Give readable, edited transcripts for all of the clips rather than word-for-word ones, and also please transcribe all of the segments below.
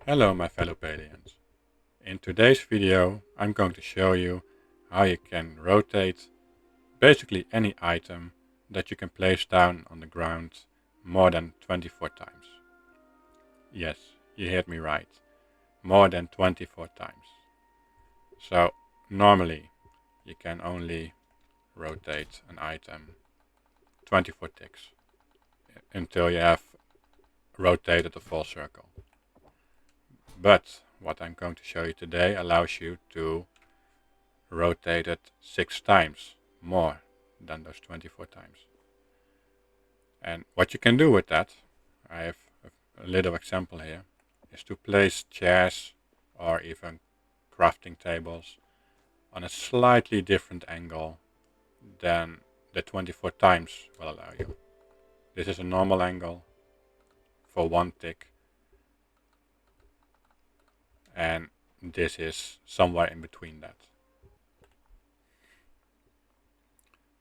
Hello my fellow Palians. In today's video I'm going to show you how you can rotate basically any item that you can place down on the ground more than 24 times. Yes, you heard me right. More than 24 times. So normally you can only rotate an item 24 ticks until you have rotated a full circle. But what I'm going to show you today allows you to rotate it 6 times more than those 24 times. And what you can do with that, I have a little example here, is to place chairs or even crafting tables on a slightly different angle than the 24 times will allow you. This is a normal angle for 1 tick, and this is somewhere in between that.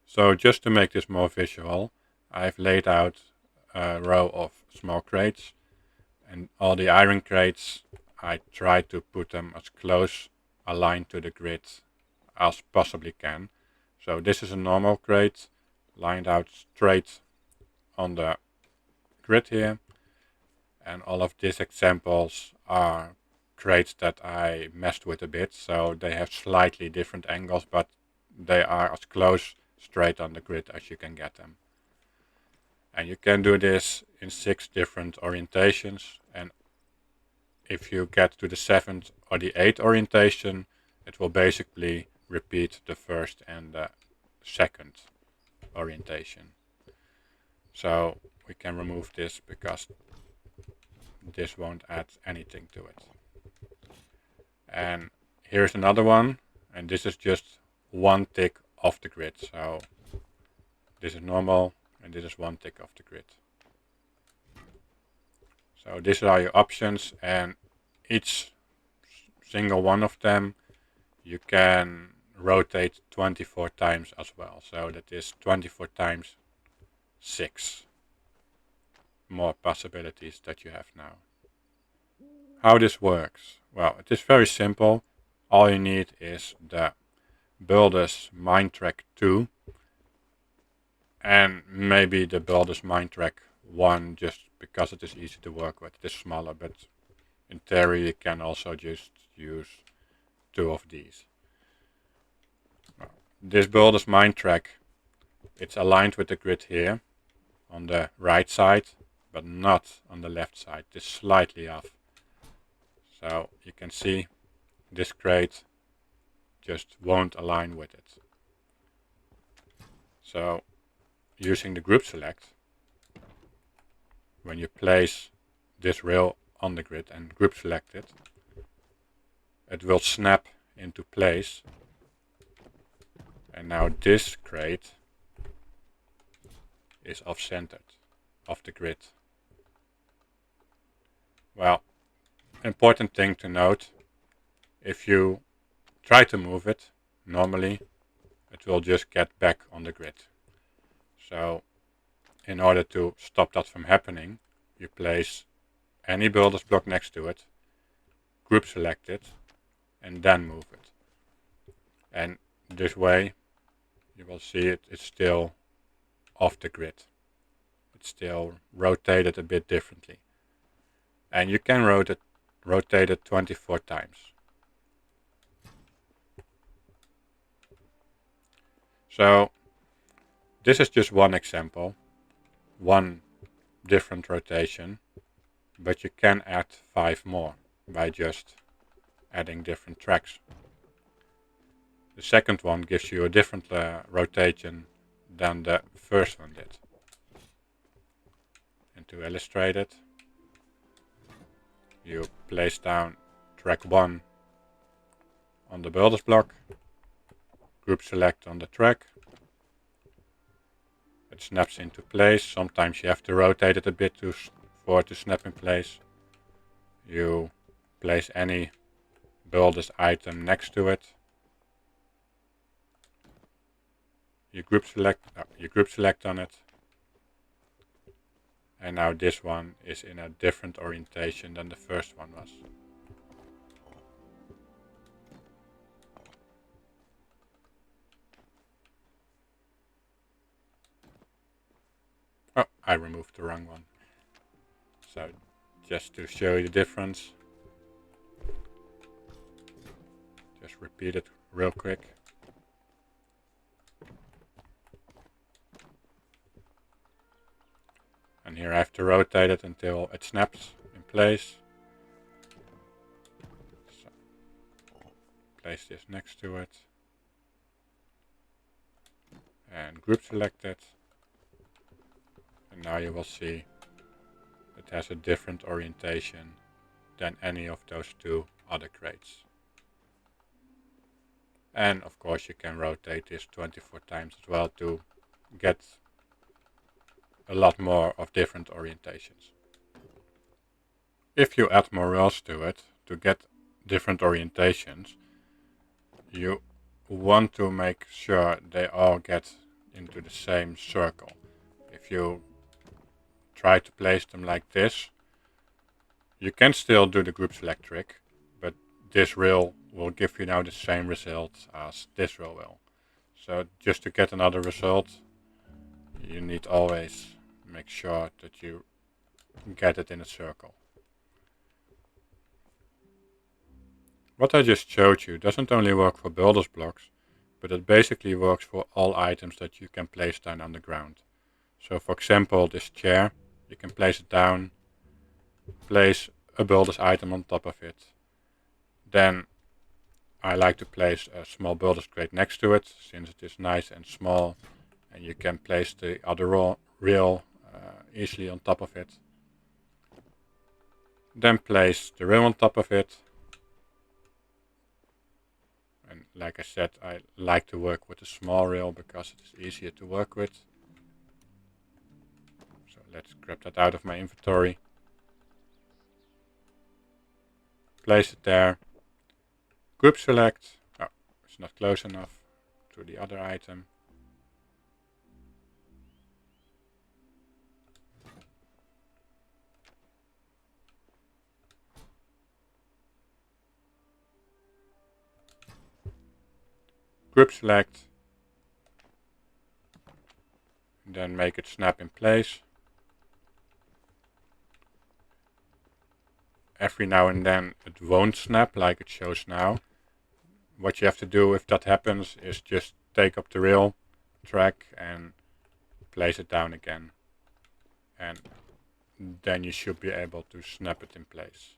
So just to make this more visual, I've laid out a row of small crates, and all the iron crates I try to put them as close aligned to the grid as possibly can. So this is a normal crate lined out straight on the grid here, and all of these examples are crates that I messed with a bit, so they have slightly different angles, but they are as close straight on the grid as you can get them. And you can do this in 6 different orientations, and if you get to the 7th or the 8th orientation, it will basically repeat the first and the second orientation. So we can remove this because this won't add anything to it. And here's another one, and this is just 1 tick off the grid. So this is normal, and this is 1 tick off the grid. So these are your options, and each single one of them you can rotate 24 times as well. So that is 24 times 6 more possibilities that you have now. How this works? Well, it is very simple. All you need is the Builder's Mind Track 2 and maybe the Builder's Mind Track 1, just because it is easy to work with. It is smaller, but in theory you can also just use 2 of these. This Builder's Mind Track, it's aligned with the grid here on the right side, but not on the left side. It's slightly off. So you can see this crate just won't align with it. So using the group select, when you place this rail on the grid and group select it, it will snap into place. And now this crate is off-centered, off the grid. Well, important thing to note, if you try to move it, normally it will just get back on the grid. So in order to stop that from happening, you place any builder's block next to it, group select it, and then move it. And this way you will see it's still off the grid. It's still rotated a bit differently. And you can rotate it 24 times. So this is just one example, one different rotation, but you can add 5 more by just adding different tracks. The second one gives you a different rotation than the first one did. And to illustrate it, you place down track 1 on the builder's block, group select on the track, it snaps into place. Sometimes you have to rotate it a bit for it to snap in place. You place any builder's item next to it. You group select on it, and now this one is in a different orientation than the first one was. Oh, I removed the wrong one. So just to show you the difference, just repeat it real quick. And here I have to rotate it until it snaps in place. So place this next to it and group select it. And now you will see it has a different orientation than any of those two other crates. And of course you can rotate this 24 times as well to get a lot more of different orientations. If you add more rails to it to get different orientations, you want to make sure they all get into the same circle. If you try to place them like this, you can still do the group select trick, but this rail will give you now the same result as this rail will. So just to get another result, you need always make sure that you get it in a circle. What I just showed you doesn't only work for builders blocks, but it basically works for all items that you can place down on the ground. So for example, this chair, you can place it down, place a builder's item on top of it. Then I like to place a small builder's crate next to it, since it is nice and small, and you can place the other rail easily on top of it. Then place the rail on top of it. And like I said, I like to work with a small rail because it is easier to work with. So let's grab that out of my inventory. Place it there. Group select. Oh, it's not close enough to the other item. Group select. Then make it snap in place. Every now and then it won't snap like it shows now. What you have to do if that happens is just take up the rail track and place it down again. And then you should be able to snap it in place.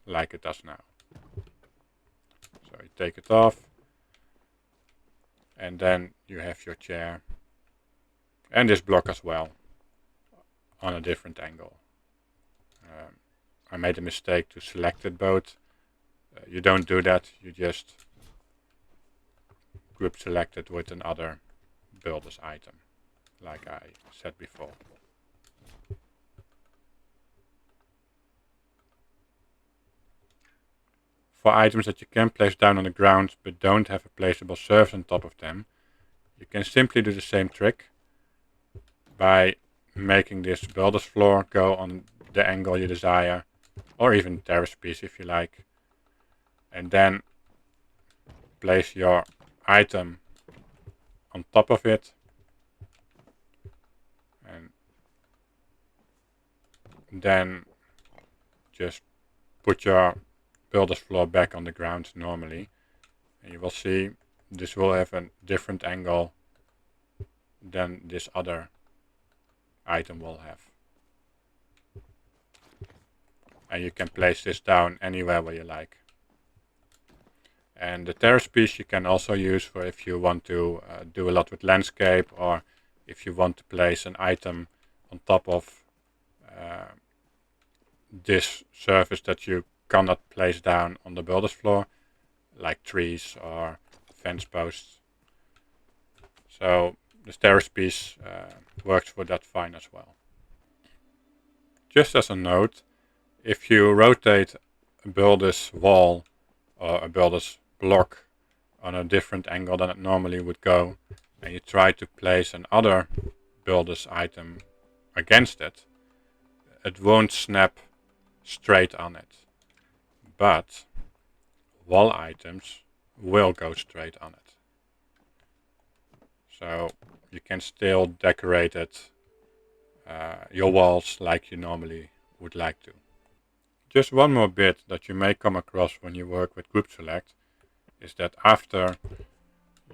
Like it does now. So you take it off. And then you have your chair. And this block as well. On a different angle. I made a mistake to select it both. You don't do that, you just group select it with another builder's item, like I said before. For items that you can place down on the ground but don't have a placeable surface on top of them, you can simply do the same trick by making this builder's floor go on the angle you desire, or even terrace piece if you like, and then place your item on top of it, and then just put your builder's floor back on the ground normally, and you will see this will have a different angle than this other item will have. And you can place this down anywhere where you like. And the terrace piece you can also use for if you want to do a lot with landscape, or if you want to place an item on top of this surface that you cannot place down on the builder's floor, like trees or fence posts. So the terrace piece works for that fine as well. Just as a note, if you rotate a builder's wall or a builder's block on a different angle than it normally would go, and you try to place another build this item against it, it won't snap straight on it. But wall items will go straight on it. So you can still decorate it, your walls, like you normally would like to. Just one more bit that you may come across when you work with group select is that after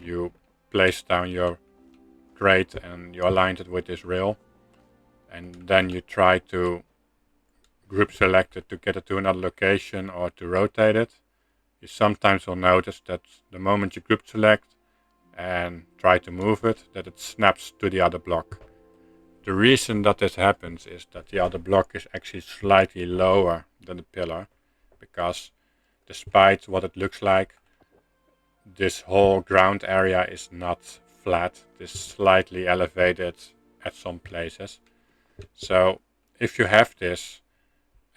you place down your crate and you aligned it with this rail, and then you try to group select it to get it to another location or to rotate it, you sometimes will notice that the moment you group select and try to move it, that it snaps to the other block. The reason that this happens is that the other block is actually slightly lower than the pillar, because despite what it looks like, this whole ground area is not flat. It is slightly elevated at some places. So if you have this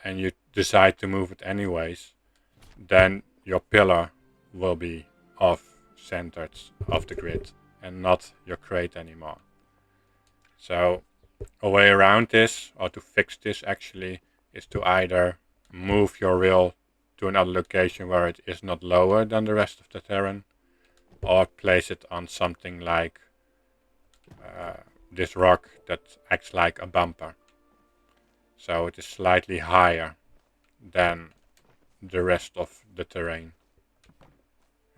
and you decide to move it anyways, then your pillar will be off-centered of the grid and not your crate anymore. So a way around this, or to fix this actually, is to either move your rail to another location where it is not lower than the rest of the terrain, or place it on something like this rock that acts like a bumper. So it is slightly higher than the rest of the terrain.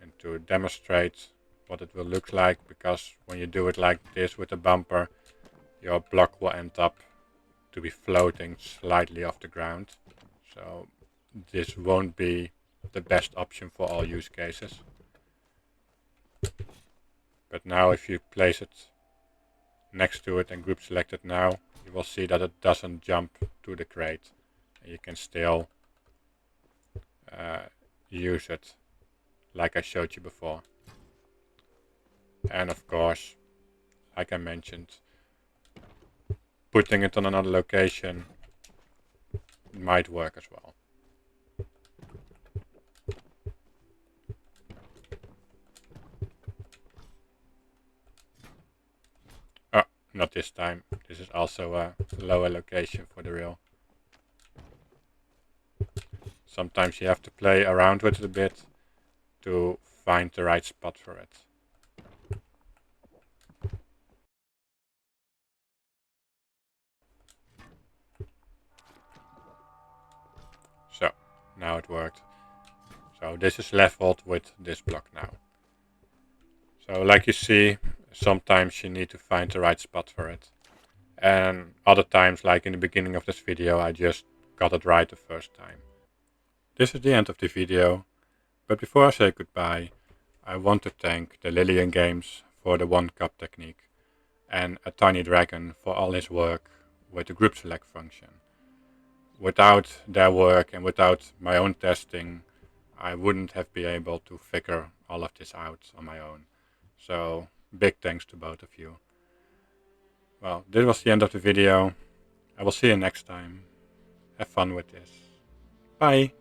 And to demonstrate what it will look like, because when you do it like this with a bumper, your block will end up to be floating slightly off the ground. So this won't be the best option for all use cases. But now if you place it next to it and group select it now, you will see that it doesn't jump to the crate. And you can still use it like I showed you before. And of course, like I mentioned, putting it on another location might work as well. Oh, not this time. This is also a lower location for the rail. Sometimes you have to play around with it a bit to find the right spot for it. So, now it worked. So this is leveled with this block now. So like you see, sometimes you need to find the right spot for it. And other times, like in the beginning of this video, I just got it right the first time. This is the end of the video, but before I say goodbye, I want to thank the Lillian Games for the 1-cup technique, and a Tiny Dragon for all his work with the group select function. Without their work and without my own testing, I wouldn't have been able to figure all of this out on my own. So big thanks to both of you. Well, this was the end of the video. I will see you next time. Have fun with this. Bye.